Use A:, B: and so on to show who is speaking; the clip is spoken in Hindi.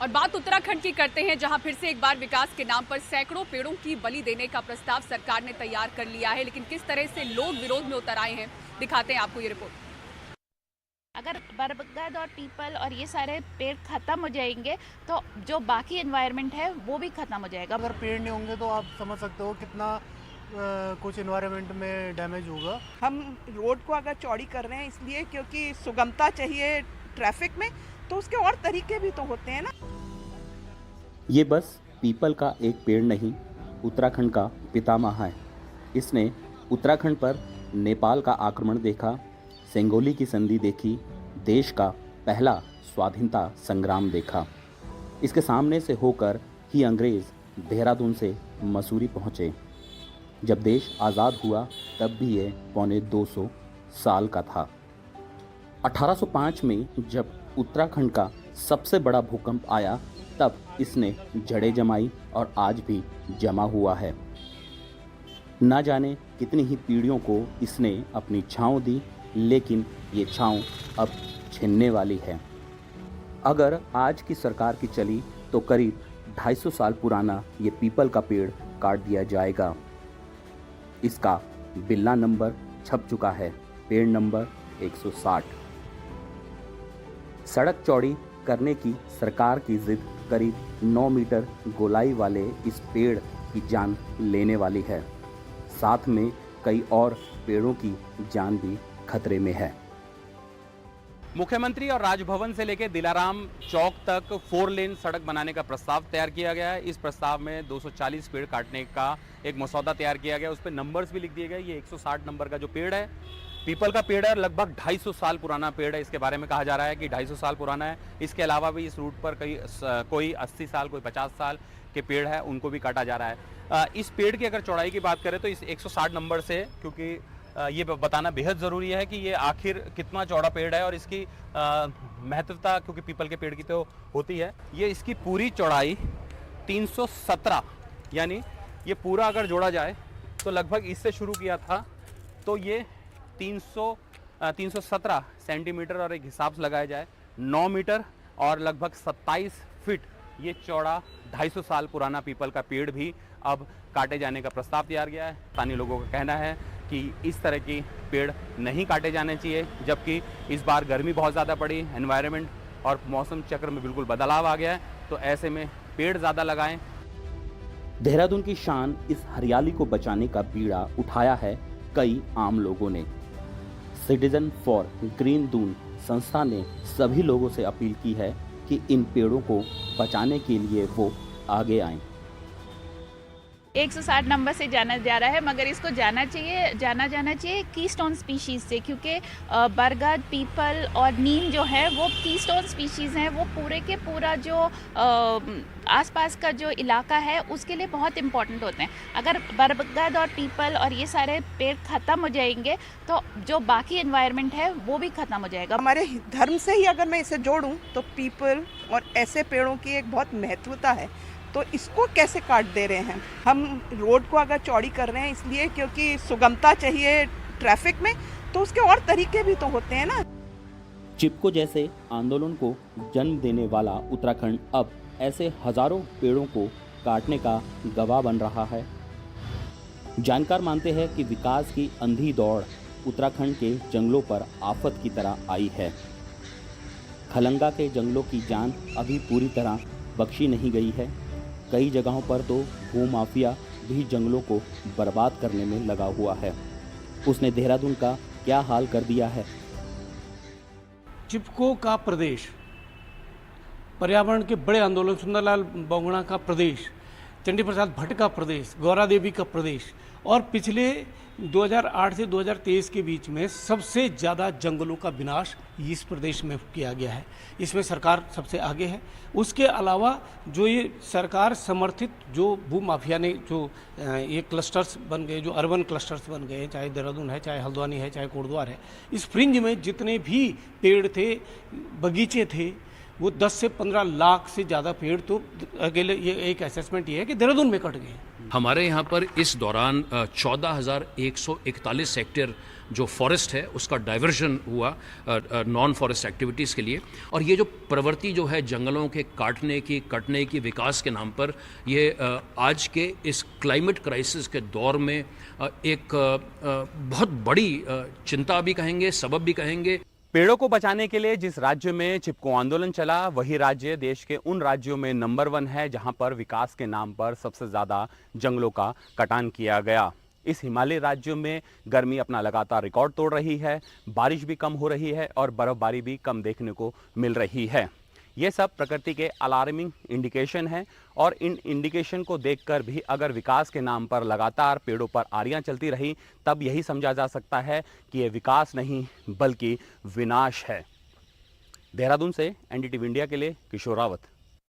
A: और बात उत्तराखंड की करते हैं, जहां फिर से एक बार विकास के नाम पर सैकड़ों पेड़ों की बलि देने का प्रस्ताव सरकार ने तैयार कर लिया है। लेकिन किस तरह से लोग विरोध में उतर आए हैं, दिखाते हैं आपको ये रिपोर्ट।
B: अगर बरगद और पीपल और ये सारे पेड़ खत्म हो जाएंगे तो जो बाकी एनवायरनमेंट है वो भी खत्म हो जाएगा।
C: अगर पेड़ नहीं होंगे तो आप समझ सकते हो कितना कुछ एनवायरनमेंट में डैमेज होगा।
D: हम रोड को अगर चौड़ी कर रहे हैं इसलिए क्योंकि सुगमता चाहिए ट्रैफिक में, तो उसके और तरीके भी तो होते हैं ना।
E: ये बस पीपल का एक पेड़ नहीं, उत्तराखंड का पितामह है। इसने उत्तराखंड पर नेपाल का आक्रमण देखा, सेंगोली की संधि देखी, देश का पहला स्वाधीनता संग्राम देखा। इसके सामने से होकर ही अंग्रेज देहरादून से मसूरी पहुँचे। जब देश आज़ाद हुआ तब भी ये पौने 200 साल का था। 1805 में जब उत्तराखंड का सबसे बड़ा भूकंप आया तब इसने जड़ें जमाई और आज भी जमा हुआ है। ना जाने कितनी ही पीढ़ियों को इसने अपनी छाँव दी, लेकिन ये छाँव अब छिनने वाली है। अगर आज की सरकार की चली तो करीब 250 साल पुराना ये पीपल का पेड़ काट दिया जाएगा। इसका बिल्ला नंबर छप चुका है, पेड़ नंबर 160। सड़क चौड़ी करने की सरकार की जिद करीब 9 मीटर गोलाई वाले इस पेड़ की जान लेने वाली है। साथ में कई और पेड़ों की जान भी खतरे में है।
F: मुख्यमंत्री और राजभवन से लेकर दिलाराम चौक तक 4 लेन सड़क बनाने का प्रस्ताव तैयार किया गया है। इस प्रस्ताव में 240 पेड़ काटने का एक मसौदा तैयार किया गया। उस पर नंबर्स भी लिख दिए गए। ये 160 नंबर का जो पेड़ है, पीपल का पेड़ है, लगभग 250 साल पुराना पेड़ है। इसके बारे में कहा जा रहा है कि 250 साल पुराना है। इसके अलावा भी इस रूट पर कोई 80 साल, कोई 50 साल के पेड़ है, उनको भी काटा जा रहा है। इस पेड़ की अगर चौड़ाई की बात करें तो इस 160 नंबर से, क्योंकि ये बताना बेहद ज़रूरी है कि ये आखिर कितना चौड़ा पेड़ है और इसकी महत्वता, क्योंकि पीपल के पेड़ की तो होती है। ये इसकी पूरी चौड़ाई 317, यानी ये पूरा अगर जोड़ा जाए तो लगभग इससे शुरू किया था तो ये 317 सेंटीमीटर, और एक हिसाब से लगाया जाए 9 मीटर और लगभग 27 फीट ये चौड़ा 250 साल पुराना पीपल का पेड़ भी अब काटे जाने का प्रस्ताव तैयार किया है। स्थानीय लोगों का कहना है कि इस तरह की पेड़ नहीं काटे जाने चाहिए, जबकि इस बार गर्मी बहुत ज़्यादा पड़ी, एनवायरनमेंट और मौसम चक्र में बिल्कुल बदलाव आ गया है, तो ऐसे में पेड़ ज़्यादा लगाएं।
E: देहरादून की शान इस हरियाली को बचाने का बीड़ा उठाया है कई आम लोगों ने। सिटीजन फॉर ग्रीन दून संस्था ने सभी लोगों से अपील की है कि इन पेड़ों को बचाने के लिए वो आगे आएं।
B: 160 नंबर से जाना जा रहा है, मगर इसको जाना जाना चाहिए कीस्टोन स्पीशीज़ से, क्योंकि बरगद, पीपल और नीम जो है वो कीस्टोन स्पीशीज़ हैं। वो पूरे के पूरा जो आसपास का जो इलाका है उसके लिए बहुत इम्पोर्टेंट होते हैं। अगर बरगद और पीपल और ये सारे पेड़ ख़त्म हो जाएंगे तो जो बाकी एनवायरनमेंट है वो भी ख़त्म हो जाएगा।
D: हमारे धर्म से ही अगर मैं इसे जोड़ूं तो पीपल और ऐसे पेड़ों की एक बहुत महत्वता है, तो इसको कैसे काट दे रहे हैं। हम रोड को अगर चौड़ी कर रहे हैं इसलिए क्योंकि सुगमता चाहिए ट्रैफिक में, तो उसके और तरीके भी तो होते हैं ना।
E: चिपको जैसे आंदोलन को जन्म देने वाला उत्तराखंड अब ऐसे हजारों पेड़ों को काटने का गवाह बन रहा है। जानकार मानते हैं कि विकास की अंधी दौड़ उत्तराखंड के जंगलों पर आफत की तरह आई है। खलंगा के जंगलों की जान अभी पूरी तरह बख्शी नहीं गई है। कई जगहों पर तो भूमाफिया भी जंगलों को बर्बाद करने में लगा हुआ है। उसने देहरादून का क्या हाल कर दिया है।
G: चिपको का प्रदेश, पर्यावरण के बड़े आंदोलन, सुंदरलाल बहुगुणा का प्रदेश, चंडी प्रसाद भट्ट का प्रदेश, गौरा देवी का प्रदेश, और पिछले 2008 से 2023 के बीच में सबसे ज़्यादा जंगलों का विनाश इस प्रदेश में किया गया है। इसमें सरकार सबसे आगे है। उसके अलावा जो ये सरकार समर्थित जो भूमाफिया ने जो ये क्लस्टर्स बन गए, जो अर्बन क्लस्टर्स बन गए, चाहे देहरादून है, चाहे हल्द्वानी है, चाहे कोटद्वार है, इस फ्रिंज में जितने भी पेड़ थे, बगीचे थे, वो 10 से 15 लाख से ज़्यादा पेड़ तो अकेले ये एक असेसमेंट ये है कि देहरादून में कट गए हैं।
H: हमारे यहाँ पर इस दौरान 14,141 हेक्टेयर जो फॉरेस्ट है उसका डाइवर्जन हुआ नॉन फॉरेस्ट एक्टिविटीज़ के लिए। और ये जो प्रवृत्ति जो है जंगलों के काटने की, कटने की, विकास के नाम पर, ये आज के इस क्लाइमेट क्राइसिस के दौर में एक बहुत बड़ी चिंता भी कहेंगे, सबब भी कहेंगे।
F: पेड़ों को बचाने के लिए जिस राज्य में चिपको आंदोलन चला, वही राज्य देश के उन राज्यों में नंबर 1 है जहां पर विकास के नाम पर सबसे ज़्यादा जंगलों का कटान किया गया। इस हिमालयी राज्यों में गर्मी अपना लगातार रिकॉर्ड तोड़ रही है, बारिश भी कम हो रही है और बर्फबारी भी कम देखने को मिल रही है। ये सब प्रकृति के अलार्मिंग इंडिकेशन है और इन इंडिकेशन को देखकर भी अगर विकास के नाम पर लगातार पेड़ों पर आरियां चलती रही, तब यही समझा जा सकता है कि ये विकास नहीं बल्कि विनाश है। देहरादून से एनडीटीवी इंडिया के लिए किशोर रावत।